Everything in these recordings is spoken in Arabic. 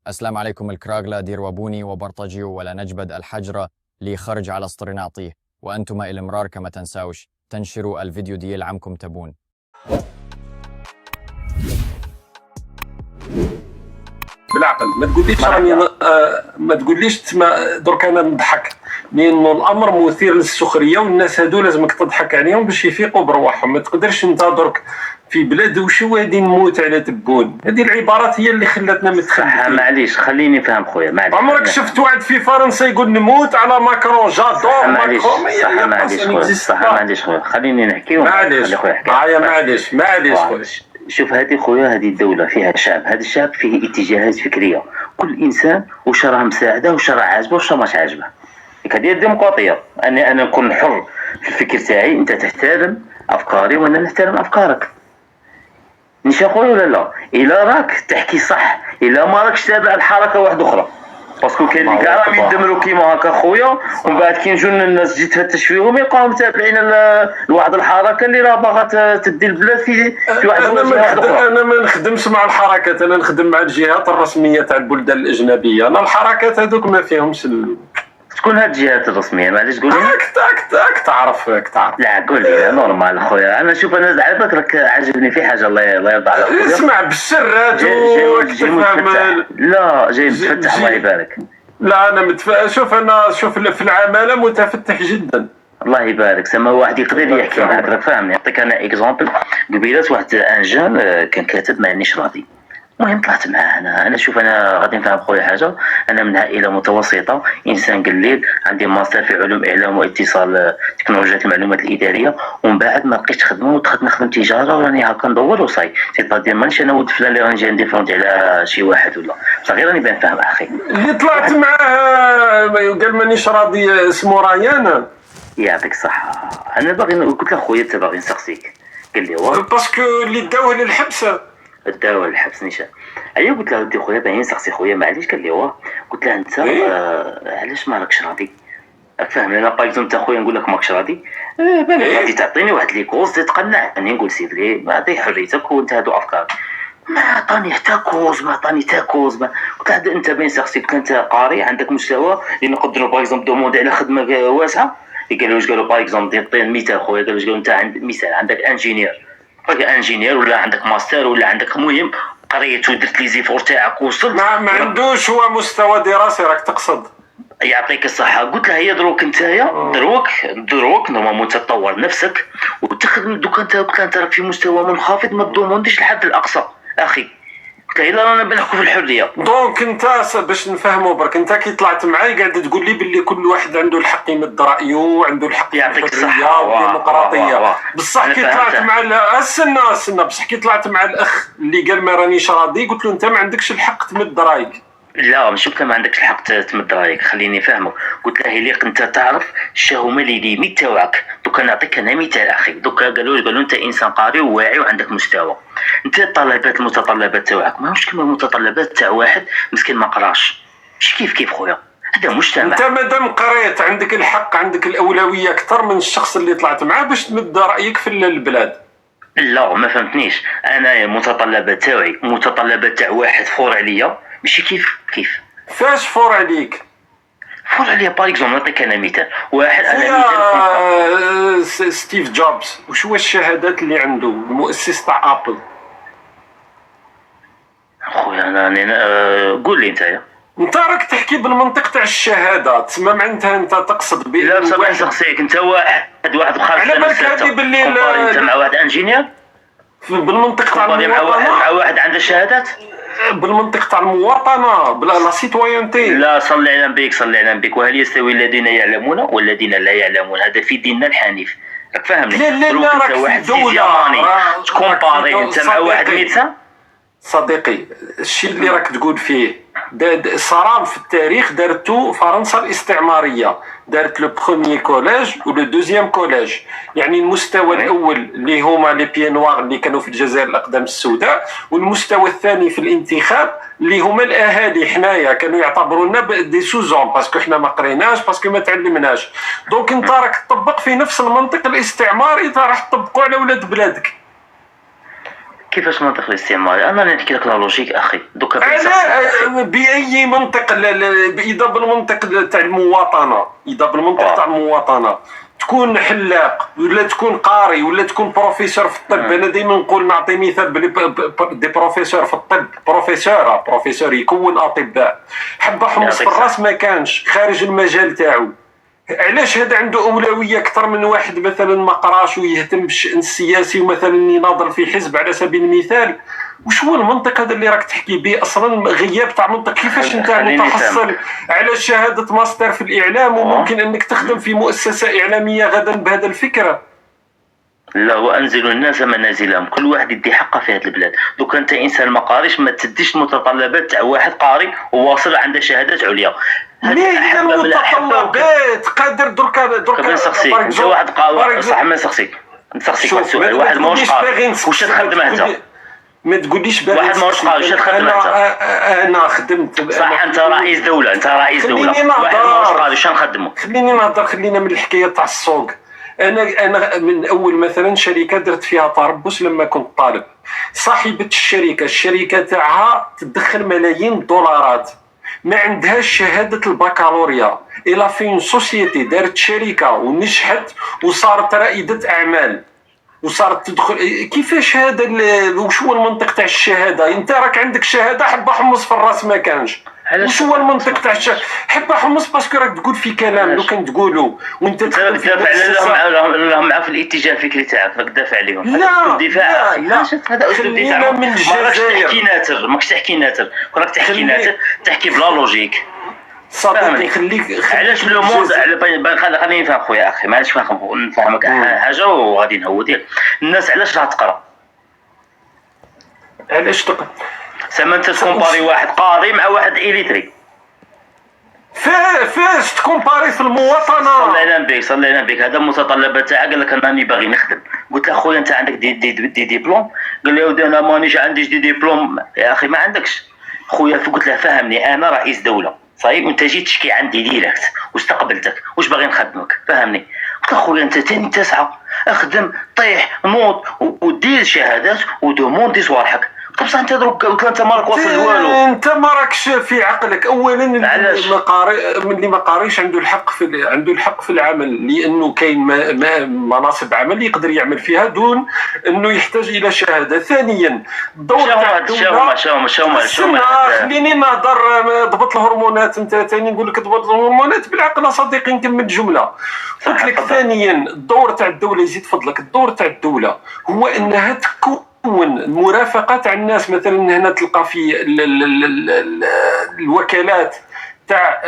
السلام عليكم الكراغلا دير وابوني وبرطجي ولا نجبد الحجرة لي خرج على اسطرناطيه وأنتم الإمرار كما تنساوش تنشروا الفيديو ديال عمكم تبون. بالعقل ما تقوليش راني ما تقوليش تما درك انا نضحك، لانه الامر مثير للسخريه والناس هادو لازمك تضحك عليهم باش يفيقوا برواحهم. ما تقدرش انت درك في بلاد وشو غادي نموت على تبون. هذه العبارات هي اللي خلاتنا متخلفين. معليش خليني نفهم خويا. معليش عمرك شفت واحد في فرنسا يقول نموت على ماكرون؟ جادور ماكرون. صح معليش خويا، صح معليش خويا، خليني نحكي. معليش خويا، معليش خويا. شوف هذه خويا، هذه الدولة فيها شعب، هذا الشعب فيه اتجاهات فكرية، كل إنسان وش راه مساعده وش راه عاجبه وش راه ماش عاجبه. هذه الديمقراطية، أنا نكون حر في الفكر تاعي، أنت تحترم أفكاري وأنا نحترم أفكارك. نشا خويا ولا لا؟ إلا راك تحكي صح، إلا ما راكش تابع الحركة واحدة أخرى، باسكو كاين اللي كاع راهم يدمروا كيما هكا خويا، ومن بعد كي نجوا الناس تجي تفتش فيهم يلقاهم تابعين لواحد الحركه اللي راه باغا تدي البلاد في واحد انا ما نخدمش مع الحركات، انا نخدم مع الجهات الرسميه تاع البلدان الاجنبيه. انا الحركات هذوك ما فيهمش شكون هاد الجهات الرسميه؟ معليش قول لي. راك تعرف. لا قول لي نورمال خويا. انا شوف، انا على بالك راك عاجبني في حاجه، الله يرضى على خويا. اسمع بالسرات لا جاي متفتح الله يبارك. لا انا شوف في العماله متفتح جدا الله يبارك. سما واحد يقدر يحكي معك، راك فاهمني. نعطيك انا اكزامبل. قبيلات واحد ان جان كان كاتب مانيش راضي، المهم طلعت معاه. انا شوف، انا غادي نفهم خويا حاجه. انا من عائله متوسطه، انسان قليل، عندي ماستر في علوم اعلام واتصال تكنولوجيا المعلومات الاداريه، ومن بعد ما لقيتش خدمه ودخلت نخدم تجاره وراني هكا ندور وصاي. سيتادير مانيش انا ولد فلان اللي راني جاي نديفونتي على شي واحد ولا بصح، غير راني بان فاهم اخي. اللي طلعت معاه قال مانيش راضي، اسمه ريان. يعطيك الصحه. انا باغي قلت له خويا انت باغي نسقسيك، قال لي واه باسكو اللي داوه للحبس داو الحبس نيشان. ايوا قلت له ودي خويا باين نسقسي خويا معليش. قال لي واه. قلت له انت علاش ما راكش راضي؟ راك فاهم. انا بايزون انت خويا نقول لك ماكش راضي، بالك غادي تعطيني واحد لي كوز تقنعني. نقول سيد لي ما عطيه حريتك وانت هادو افكارك. ما عطاني حتى كوز، قلت له انت باين سقسي. قلت له انت قاري عندك مستوى اللي نقدروا بايزون دوموندي على خدمه واسعه؟ قال له واش قالوا بايزون دير مثال خويا. قال له انت عندك مثال، عندك انجينير ولا عندك ماستر ولا عندك مهم قريت ودرت لي زيفور تاعك ووصلت. ما عندوش هو مستوى دراسي راك تقصد؟ يعطيك الصحه. قلت له هي دروك نتايا دروك نورمالمون تطور نفسك وتخدم. دوك انت قلت له انت راك في مستوى منخفض، ما تضمنش لحد الاقصى اخي. قلت له الا رانا بنحكوا في الحريه. دونك انت باش نفهموا برك، انت كي طلعت معايا قاعد تقول لي باللي كل واحد عنده الحق يمد رايه وعنده الحق يعطيك الصحه والديمقراطيه. بصح كي طلعت مع استنى بصح كي طلعت مع الاخ اللي قال ما رانيش راضي، قلت له انت ما عندكش الحق تمد رايك. لا مش قلت له ما عندكش الحق تمد رايك، خليني فاهمك. قلت له لي انت تعرف هما لي ليميت تاعك. دوك نعطيك انا مثال اخي. دوك قالوا انت انسان قاري وواعي وعندك مستوى. انت المتطلبات تاعك ماهوش كيما المتطلبات تاع واحد مسكين ما قراش. مش كيف خويا، هذا مجتمع. انت مادام قريت عندك الحق، عندك الاولويه اكثر من الشخص اللي طلعت معاه باش تمد رايك في البلاد. لا ما فهمتنيش. انا المتطلبات تاعي متطلبات تاع واحد فور عليا، ماشي كيف. فاش فور عليك؟ فور عليا باغ اكزومبل. نعطيك انا مثال. واحد انا ستيف جوبز وش هو الشهادات اللي عنده، المؤسس تاع ابل؟ خويا انا قول لي انت راك تحكي بالمنطق تاع الشهادات، تسمى معناتها انت تقصد لا بصح نسقسيك انت واحد خارج على بالك هذه باللي انت مع واحد انجينير بالمنطق تاع مع واحد عنده شهادات بالمنطق تاع المواطنه بلا لا سيتويانتي. لا صلي على النبي وهل يستوي الذين يعلمون والذين لا يعلمون؟ هذا في ديننا الحنيف، راك فاهمني. لا راك واحد في دولة تكومباري انت مع واحد ميدسان. صديقي الشيء اللي راك تقول فيه صرام في التاريخ دارتو فرنسا الاستعماريه، دارت لو بروميي كوليج و لو دوزيام كوليج. يعني المستوى الاول اللي هما لي بيي نوار اللي كانوا في الجزائر الاقدام السوداء، والمستوى الثاني في الانتخاب اللي هما الاهالي. حنايا كانوا يعتبرونا دي سوزون باسكو حنا ما قريناش، باسكو ما تعلمناش. دونك انت راك تطبق في نفس المنطق الاستعماري، راح تطبقوا على ولاد بلادك. كيفاش منطق الاستعماري؟ انا نحكي لك لا لوجيك اخي دوكا انا باي منطق اذا بالمنطق تاع المواطنه، اذا بالمنطق تاع المواطنه تكون حلاق ولا تكون قاري ولا تكون بروفيسور في الطب. انا دائما نقول نعطي مثال دي بروفيسور في الطب، بروفيسور يكون اطباء، حبه حمص في الراس ما كانش خارج المجال تاعو. علاش هذا عنده اولويه اكثر من واحد مثلا ما قراش ويهتم بالشان السياسي ومثلا يناضل في حزب على سبيل المثال؟ وش هو المنطق هذا اللي راك تحكي به اصلا؟ غياب تاع منطق. كيفاش انت متحصل على شهاده ماستر في الاعلام وممكن انك تخدم في مؤسسه اعلاميه غدا بهذا الفكره؟ لا، وانزلوا الناس منازلهم، كل واحد يدي حقه في هذه البلاد. دوك انت انسان ما قاريش ما تديش المتطلبات تاع واحد قاري وواصل عنده شهادات عليا. هذه المتطلبات قادر دركا نسقسيك انت واحد قاري صح، ما نسقسيك واحد سؤال. واحد ماهوش قاري واش تخدم انت؟ ما تقوليش واحد ماهوش قاري واش تخدم انت؟ انا خدمت صح، انت رئيس دوله، واحد ماهوش قاري واش نخدمو؟ خليني نهضر، خلينا من الحكايه تاع السوق. انا من اول مثلا شركه درت فيها تربص لما كنت طالب، صاحبه الشركه تاعها تدخل ملايين الدولارات، ما عندهاش شهاده البكالوريا، الى في سوسيتي دارت شركه ونجحت وصارت رائده اعمال وصارت تدخل. كيفاش هذا؟ وش هو المنطق تاع الشهاده؟ انت راك عندك شهاده حبه حمص في الراس ما كانش. وش هو المنطق تاع الشهاده؟ حبه حمص باسكو راك تقول في كلام لو كان تقولوا وانت تدافع لهم في الاتجاه الفكري تاعك، راك تدافع عليهم. لا الدفاع لا هذا اسلوب دفاع. ماكش تحكي ناتر، تحكي بلا لوجيك. صديقي خليك علاش لو موند خليني نفهم خويا اخي، معليش نفهمك حاجه وغادي نهوديك. الناس علاش راح تقرا؟ علاش تقرا؟ سما انت تكومباري واحد قاري مع واحد إليتري، فاش تكومباري في المواطنه؟ صلي على بك هذا المتطلبات تاعك. قال لك انني باغي نخدم، قلت له خويا انت عندك دي ديبلوم؟ قال لي ودي انا مانيش عنديش دي ديبلوم. يا اخي ما عندكش خويا. قلت له فهمني، انا رئيس دوله صحيح وانت جيت تشكي عندي ديريكت، واستقبلتك واش باغي نخدمك؟ فهمني. قلت له خويا انت تاني تسعى، اخدم طيح نوض ودير شهادات ودوموندي صوالحك. بصح انت دروك قلت انت مالك واصل والو، انت ما راكش في عقلك. اولا اللي ما قاريش عنده الحق في العمل، لانه كاين مناصب عمل يقدر يعمل فيها دون انه يحتاج الى شهاده. ثانيا الدور تاع خليني نهضر. ضبط الهرمونات، انت ثاني نقول لك ضبط الهرمونات بالعقل صديقي. نكمل الجمله. قلت لك ثانيا الدور تاع الدوله، يزيد فضلك، الدور تاع الدوله هو انها تكون المرافقه تاع الناس. مثلا هنا تلقى في الوكالات تاع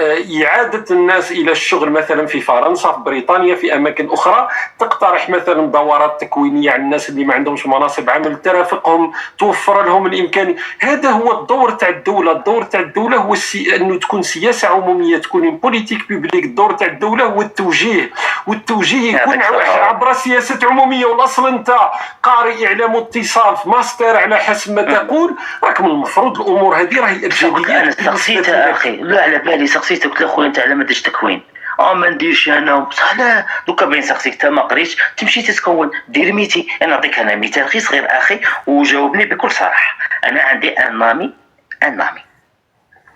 إعادة الناس إلى الشغل، مثلا في فرنسا، في بريطانيا، في أماكن أخرى، تقترح مثلا دورات تكوينية على الناس اللي ما عندهمش مناصب عمل، ترافقهم، توفر لهم الإمكانية. هذا هو الدور تاع الدولة. الدور تاع الدولة هو أنه تكون سياسة عمومية، تكون بوليتيك بيبليك. الدور تاع الدولة هو التوجيه، والتوجيه يكون عبر سياسة عمومية. والأصل أنت قارئ إعلام واتصال في ماستر على حسب ما تقول، راك من المفروض الأمور هذه راهي إرشادية. أنا استقصيتها أخي، لا على بالي سقسيتك. قلت له خويا انت على ما ديش تكوين ما نديرش انا بصح. لا دوكا بين سقسيك انت ما قريتش تمشي تتكون دير ميتي. انا نعطيك انا مثال غير صغير اخي وجاوبني بكل صراحه. انا عندي ان مامي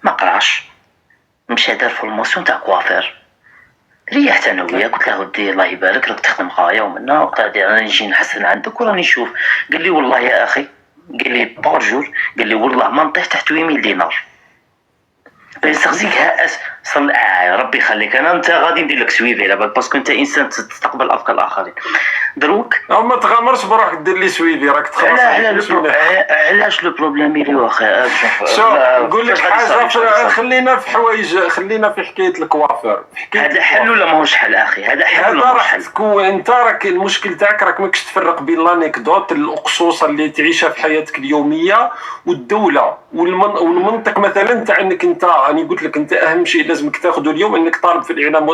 ما قراش، مشى دار فورماسيون تاع كوافير. ريحت انا وياه قلت له ودي الله يبارك لك تخدم غايه ومنا. قلت له انا نجي نحسن عندك وراني نشوف. قال لي والله يا اخي، قال لي بارجور، قال لي والله ما نطيح تحت 800 دينار. بنسقسيك صل ربي يخليك. انت غادي ندير لك سويفي على بالك باسكو انت انسان تستقبل افكار الاخرين. دروك ما تغامرش بروحك دير لي سويفي، راك تخلص. علاش لو بروبليم اللي واخا نقول لك حاجه. خلينا في حكايه الكوافير. هذا حل ولا ماهوش حل اخي؟ هذا حل ولا ماهوش حل؟ تكون انت راك المشكل تاعك راك ماكش تفرق بين لانيكدوت الاقصوصه اللي تعيشها في حياتك اليوميه والدوله والمنطق. مثلا تاع انك انت، انا قلت لك انت اهم شيء لازمك تاخذه اليوم انك طالب في الاعلام،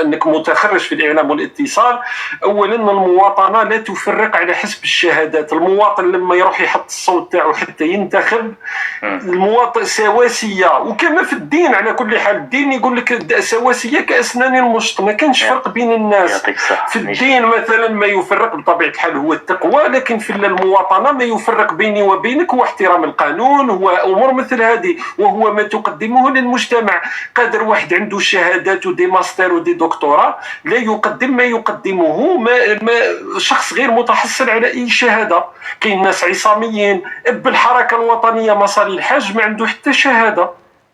انك متخرج في الاعلام والاتصال. اولا المواطنه لا تفرق على حسب الشهادات. المواطن لما يروح يحط الصوت تاعو حتى ينتخب، المواطن سواسيه سواسيه، وكما في الدين على كل حال. الدين يقول لك سواسيه كاسنان المشط، ما كانش فرق بين الناس. في الدين مثلا ما يفرق بطبيعه الحال هو التقوى، لكن في المواطنه ما يفرق بيني وبينك هو احترام القانون، هو امور مثل هذه، وهو ما تقدمه للمجتمع. قادر واحد عنده شهادات ودي ماستر ودي دكتوراه لا يقدم ما يقدمه شخص غير متحصل على اي شهاده. كاين ناس عصاميين، بالحركه الوطنيه مصالي الحاج ما عنده حتى شهاده.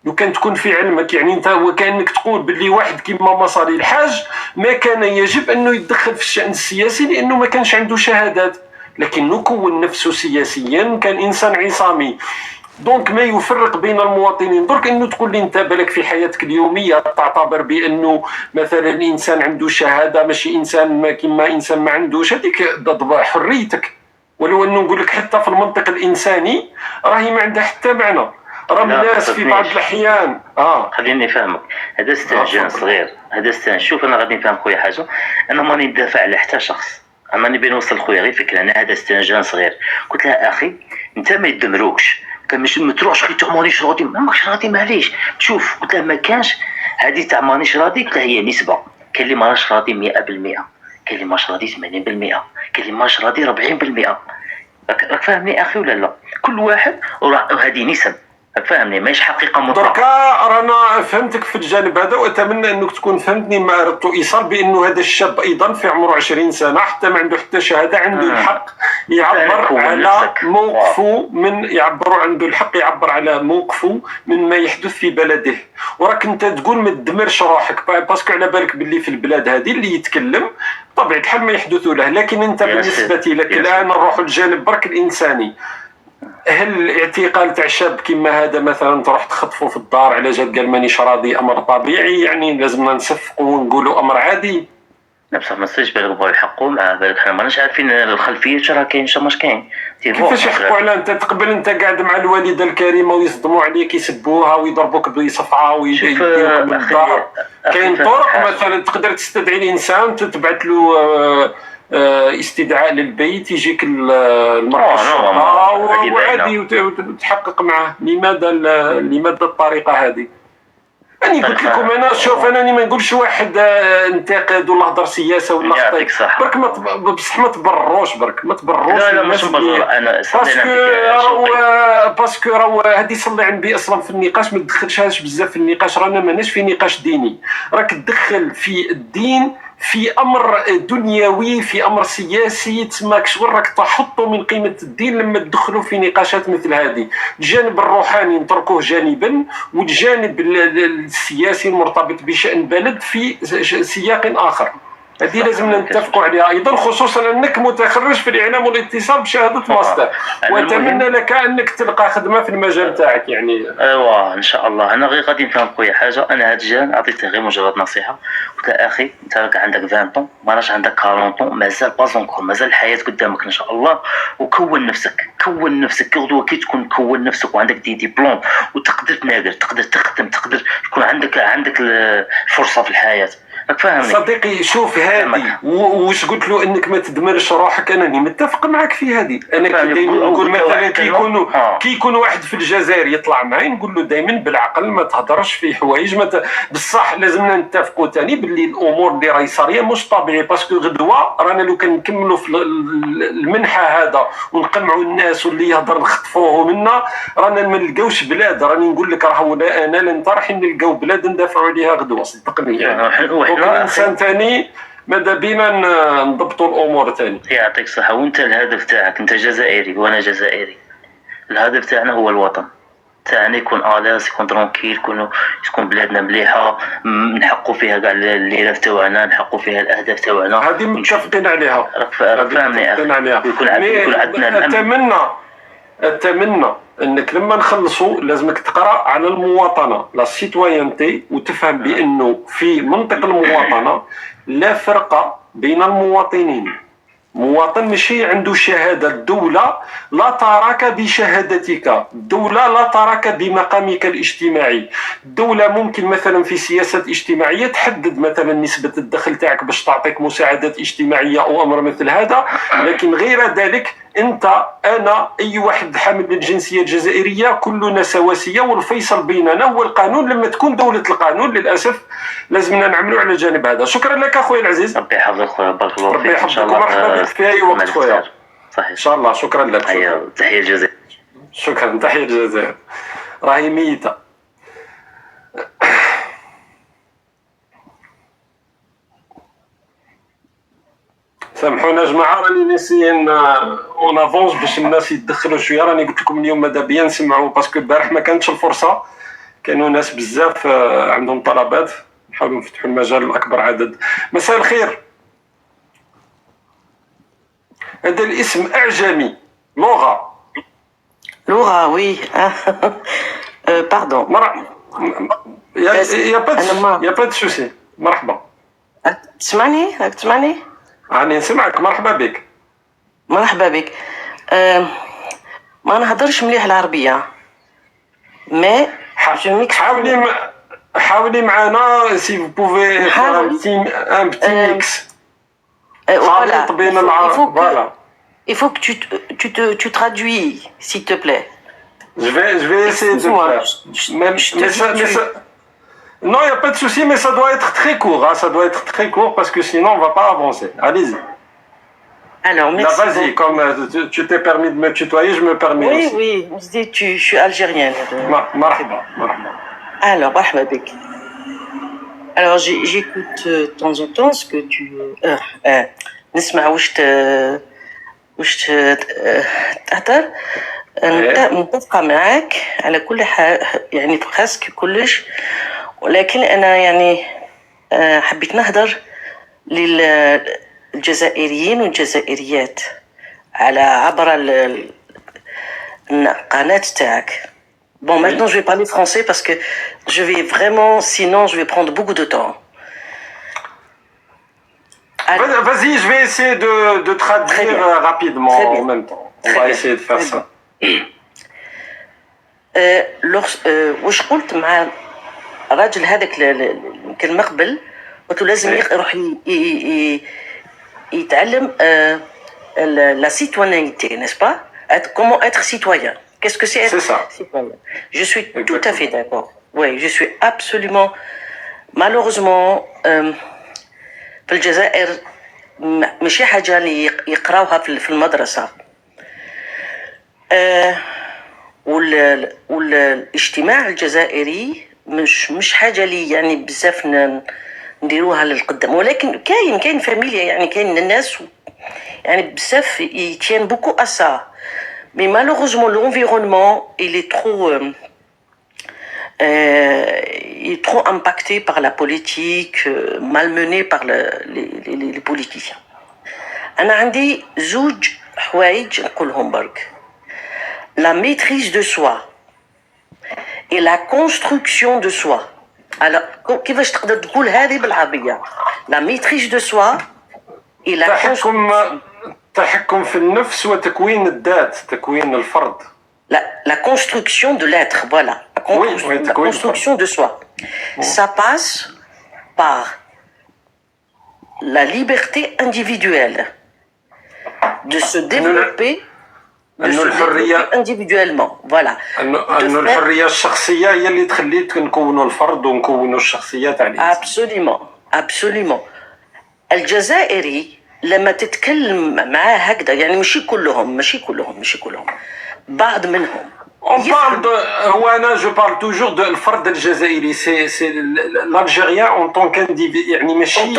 لو كان تكون في علمك يعني انت وكانك تقول باللي واحد كيما مصالي الحاج ما كان يجب انه يتدخل في الشان السياسي لانه ما كانش عنده شهادات، لكنه كون نفسه سياسيا، كان انسان عصامي. دونك ما يفرق بين المواطنين. درك انه تقول لي انت بالك في حياتك اليوميه تعتبر بانه مثلا الانسان عنده شهاده ماشي انسان ما كيما انسان ما عندوش، هذيك ضد حريتك. ولو انه نقول لك حتى في المنطق الانساني راهي ما عندها حتى معنى. راه الناس في بعض الاحيان خليني نفهمك. هذا استهجان صغير، هذا استهجان. شوف انا غادي نفهم خويا حاجه، انا ماني ندافع على حتى شخص، انا نبي نوصل خويا غير فكره. انا هذا استهجان صغير. قلت له اخي انت ما يدمروكش، كان مش ما تروحش كي مانيش راضي، ماكش راضي معليش شوف. قلت له ما كانش هذه تاع مانيش راضي، قلت له هي نسبه. كاين اللي ماش راضي 100%، كاين اللي ماش راضي 80%، كاين اللي ماش راضي 40%. راك فاهمني اخي ولا لا؟ كل واحد وهذه نسب، فاهمني؟ ماهيش حقيقه مطلقه. دركا رانا فهمتك في الجانب هذا، واتمنى انك تكون فهمتني ما اردت ايصال، بانه هذا الشاب ايضا في عمره 20 سنه حتى ما عنده حتى شهاده، عنده الحق يعبر على موقفه عنده الحق يعبر على موقفه من ما يحدث في بلده. وراك انت تقول ما تدمرش روحك، باسكو على بالك باللي في البلاد هذه اللي يتكلم طبيعه الحال ما يحدث له. لكن انت بالنسبه لك الان نروح الجانب برك الانساني، هل الاعتقال تاع شاب كيما هذا مثلا تروح تخطفه في الدار على جال قال مانيش راضي امر طبيعي؟ يعني لازمنا نصفقوا ونقولوا امر عادي؟ لا بصح ما تصيرش بالك بغاو يحقوا معاه، بالك حنا ماناش عارفين الخلفيه راه كاين ماش كاين. كيفاش يحقوا على انت تقبل انت قاعد مع الوالده الكريمه ويصدموا عليك يسبوها ويضربوك بصفعه ويديروك بالدار؟ كاين طرق مثلا تقدر تستدعي الانسان تبعث له استدعاء للبيت، يجيك المرأة وعادي وتحقق معه. لماذا الطريقة هذه؟ أنا قلت لكم أنا شوف أنا ما نقولش واحد انتقد ولا هضر سياسة ولا خطيك برك، بصح ما تبروش برك، ما تبروش. لا مش نبرر انا باسكو راهو هذه صلي على النبي اصلا في النقاش ما تدخلش بزاف في النقاش. رانا ماناش في نقاش ديني، راك تدخل في الدين في امر دنيوي، في امر سياسي، تسماك شغل راك تحطوا من قيمه الدين لما تدخلوا في نقاشات مثل هذه. الجانب الروحاني نتركوه جانبا، والجانب السياسي المرتبط بشان بلد في سياق اخر. هذه لازم نتفقوا عليها ايضا، خصوصا انك متخرج في الاعلام والاتصال بشهاده ماستر، واتمنى لك انك تلقى خدمه في المجال تاعك. يعني ايوا ان شاء الله. انا غير غادي نفهم خويا حاجه، انا هاد الجان عطيته غير مجرد نصيحه. قلت له اخي انت راك عندك 20 طون، ما راش عندك 40 طون، مازال بازونكور، مازال الحياه قدامك ان شاء الله. وكون نفسك غدوه كي تكون كون نفسك وعندك دي ديبلوم وتقدر تناقر، تقدر تخدم، تقدر يكون عندك الفرصه في الحياه. فاهمني صديقي؟ شوف هذه واش قلت له انك ما تدمرش روحك، انا متفق معك في هذه. انا دائما نقول مثلا كي يكون واحد في الجزائر يطلع معي نقول له دائما بالعقل ما تهضرش في حوايج بصح لازمنا نتفقوا ثاني باللي الامور اللي راهي صاريه مش طبيعي. باسكو غدوه رانا لو كان نكملوا في المنحى هذا ونقمعوا الناس واللي يهضر نخطفوه منا، رانا ما نلقاوش بلاد. راني نقول لك راهو انا لا انت رايحين نلقاو بلاد ندافعوا عليها غدوه، صدقني. يعني انسان ثاني ماذا بينا نضبطوا الامور ثاني. يعطيك الصحه. وانت الهدف تاعك انت جزائري وانا جزائري، الهدف تاعنا هو الوطن تاعنا يكون الاس، يكون ترونكيل، تكون بلادنا مليحه، نحققوا فيها كاع اللي تاعنا، نحققوا فيها الاهداف تاعنا. هذه متفقين عليها، فهمني اخي. يكون عندنا اتمنى انك لما نخلصوا لازمك تقرا على المواطنه لا سيتويانتي، وتفهم بانه في منطق المواطنه لا فرق بين المواطنين. مواطن ماشي عنده شهاده، الدوله لا تراك بشهادتك، الدوله لا تراك بمقامك الاجتماعي. الدوله ممكن مثلا في سياسات اجتماعيه تحدد مثلا نسبه الدخل تاعك باش تعطيك مساعدات اجتماعيه او امر مثل هذا، لكن غير ذلك انت انا اي واحد حامل الجنسيه الجزائريه كلنا سواسيه، والفيصل بيننا هو القانون. لما تكون دوله القانون للاسف لازمنا نعملوا على الجانب هذا. شكرا لك اخويا العزيز، ربي يحفظك خويا، بارك الله ربي فيك. ان شاء يحفظك الله ومرحبا بك في اي وقت خويا. صحيح ان شاء الله. شكرا لك. شكرا. تحيه الجزائر. شكرا. تحيه الجزائر راهي ميته. سامحونا جماعه، راني ناسيين اون افونس باش الناس يتدخلوا شويه. راني قلت لكم اليوم ماذا بيا نسمعوا باسكو البارح ما كانتش الفرصه، كانوا ناس بزاف عندهم طلبات، نحاولوا نفتحوا المجال لاكبر عدد. مساء الخير. هذا الاسم اعجمي، لغه. Laura, oui. Pardon. يا با دو سوسي. مرحبا. تسمعني؟ راك تسمعني؟ راني نسمعك. مرحبا بك. مرحبا بك. ما نهضرش مليح العربية. مي حاولي معنا سي فو بوفي ان بتي ميكس. خليط بين العرب. فوالا. Il faut que tu traduis, s'il te plaît. Je vais essayer de le faire. Non, il n'y a pas de souci, mais ça doit être très court. Hein, ça doit être très court parce que sinon on ne va pas avancer. Allez-y. Alors, merci. Là, vas-y, comme tu t'es permis de me tutoyer, je me permets aussi. Oui, je suis algérienne. Marhaba. Alors, marhaba bik. Alors, j'écoute de temps en temps ce que tu... نسمع وش تهدر. متفقة معك على كل حال، يعني برسك كلش، ولكن أنا يعني حبيت نهدر للجزائريين والجزائريات على عبر القناة تاعك. Bon, maintenant je vais parler français parce que je vais vraiment, sinon je vais prendre beaucoup de temps. Vas-y, je vais essayer de traduire rapidement en même temps. On va essayer de faire ça. وش قلت مع الراجل هذاك كان قبل، قلت له لازم يروح يتعلم la citoyenneté, n'est-ce pas? Comment être citoyen? Qu'est-ce que c'est être citoyen? Je suis tout à fait d'accord. Oui, je suis absolument... Malheureusement, في الجزائر ماشي حاجة اللي يقراوها في المدرسة. والاجتماع الجزائري مش حاجة اللي يعني بزاف نديروها للقدام، ولكن كاين فاميليا، يعني كاين الناس يعني بزاف يتيان بوكو أسا. Mais malheureusement, l'environnement, il est trop impacté par la politique, malmené par les politiciens. أنا عندي زوج حوايج نقولهم برك. La maîtrise de soi et la construction de soi. Alors, كيفاش تقدر تقول هذه بالعربية؟ La maîtrise de soi et la تحكم في النفس وتكوين الذات، تكوين الفرد. La construction de l'être, voilà. La construction de soi. Ça passe par la liberté individuelle de se développer, individuellement. Voilà. الحرية الشخصية هي اللي تخليك نكونوا الفرد ونكونوا الشخصية تاع الإنسان. Absolument. الجزائري لما تتكلم معاه هكذا، يعني ماشي كلهم، بعض منهم. je parle toujours de الفرد الجزائري. c'est l'Algérien en tant qu'individu، يعني ماشي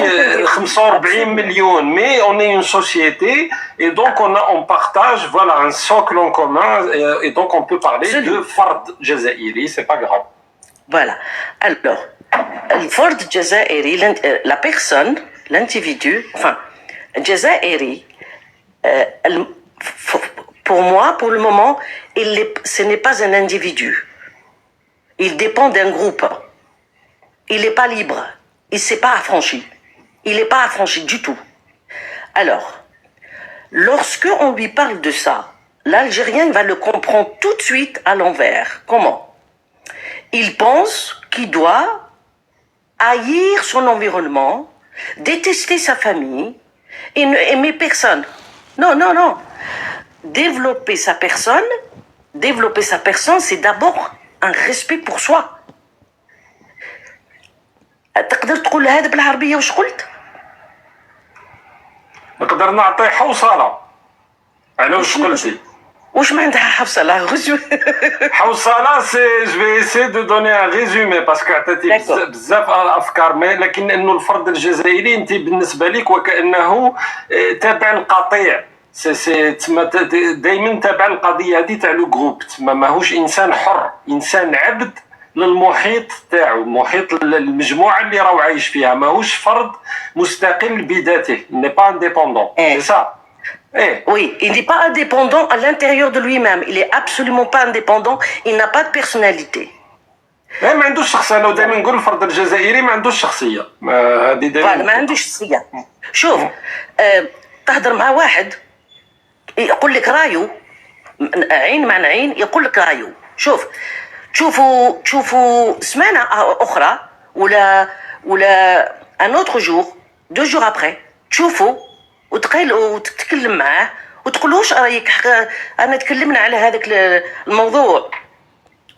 45 مليون، mais on est une société et donc on partage voilà un socle en commun et donc on peut parler de فرد جزائري، c'est pas grave. Voilà. Alors, الفرد الجزائري، la personne, l'individu, enfin الجزائري، pour moi, pour le moment, ce n'est pas un individu. Il dépend d'un groupe. Il n'est pas libre. Il ne s'est pas affranchi. Il n'est pas affranchi du tout. Alors, lorsque on lui parle de ça, l'Algérien va le comprendre tout de suite à l'envers. Comment? Il pense qu'il doit haïr son environnement, détester sa famille et ne aimer personne. Non. développer sa personne, c'est d'abord un respect pour soi. تقدر تقول هذا بالعربية واش قلت؟ نقدر نعطي حوصله على واش قلتي. واش معناتها حوصلة؟ حوصله سي جو في اسي دو دوني ان ريزومي باسكو عطيتي بزاف افكار، لكن انه الفرد الجزائري انت بالنسبه لك وكانه تابع القطيع، سي تما دائما تابع القضيه هذه تاع لو جروب، تما ماهوش انسان حر، انسان عبد للمحيط تاعو، محيط المجموعه اللي راهو عايش فيها، ماهوش فرد مستقل بذاته، ني با انديبوندون، سي سا. Oui, il n'est pas indépendant à l'intérieur de lui-même. Il est absolument pas indépendant. Il n'a pas de personnalité. ما عندوش شخصيه. انا دائما نقول الفرد الجزائري ما عندوش شخصيه، هذه دائما ما عندوش شخصيه. شوف، تهضر مع واحد يقول لك رايو عين مع عين، يقول لك رايو. شوف، تشوفوا سمانه اخرى ولا ان اوتر جور، 2 جور ابري تشوفوا وتتكلم معاه وتقول واش رايك انا تكلمنا على هذاك الموضوع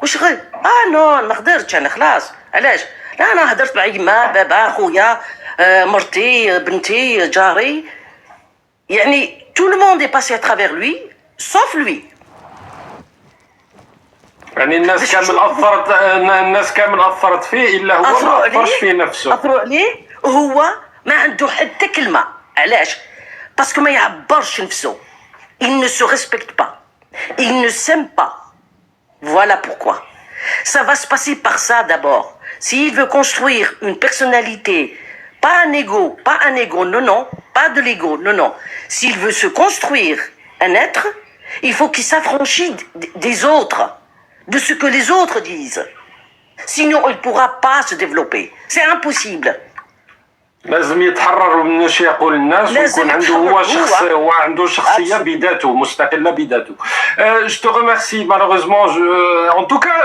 واش غير نو ما قدرتش انا خلاص. علاش؟ لا انا هضرت مع يما بابا خويا مرتي بنتي جاري، يعني tout le monde est passé à travers lui sauf lui. يعني الناس كامل اثرت فيه الا هو ما اثرش في نفسه. اثروا عليه وهو ما عنده حتى كلمه. علاش؟ باسكو ما يعبرش نفسه. Il ne se respecte pas. Il ne s'aime pas. Voilà pourquoi. Ça va se passer par ça d'abord. S'il veut construire une personnalité, pas un ego, non, pas de l'ego, non. S'il veut se construire un être, il faut qu'il s'affranchisse des autres, de ce que les autres disent. Sinon, il ne pourra pas se développer. C'est impossible. لازم يتحرر من اش يقول الناس ويكون عنده هو عنده شخصيه بذاته مستقله بذاته. Je te remercie malheureusement. En tout cas,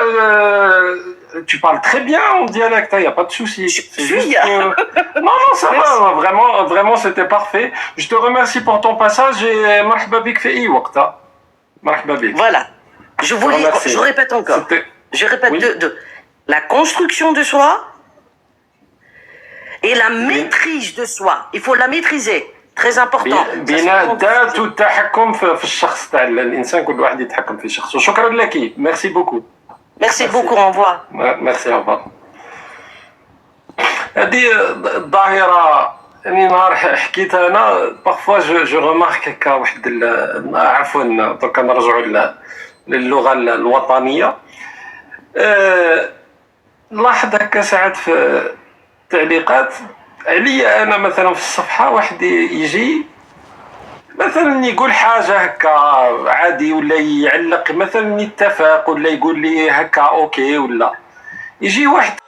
tu parles très bien en dialecte, il y a pas de souci. Non, ça va, vraiment c'était parfait. Je te remercie pour ton passage et مرحبا بك في اي وقت. مرحبا بك. Voilà. Je répète encore. Je répète oui. La construction de soi et la maîtrise de soi. Il faut la maîtriser. Très important. بناء الذات والتحكم في الشخص تاع الانسان، كل واحد يتحكم في شخصه. شكرا لك. ميرسي بوكو. ميرسي بوكو. au revoir. ميرسي au revoir. هذه الظاهره يعني نهار حكيتها انا بارفوا جو ريمارك هكا واحد عفوا درك نرجعوا للغه الوطنيه. نلاحظ هكا ساعات في تعليقات عليا انا مثلا في الصفحه واحد يجي مثلا يقول حاجه هكا عادي ولا يعلق مثلا يتفق ولا يقول لي هكا اوكي، ولا يجي واحد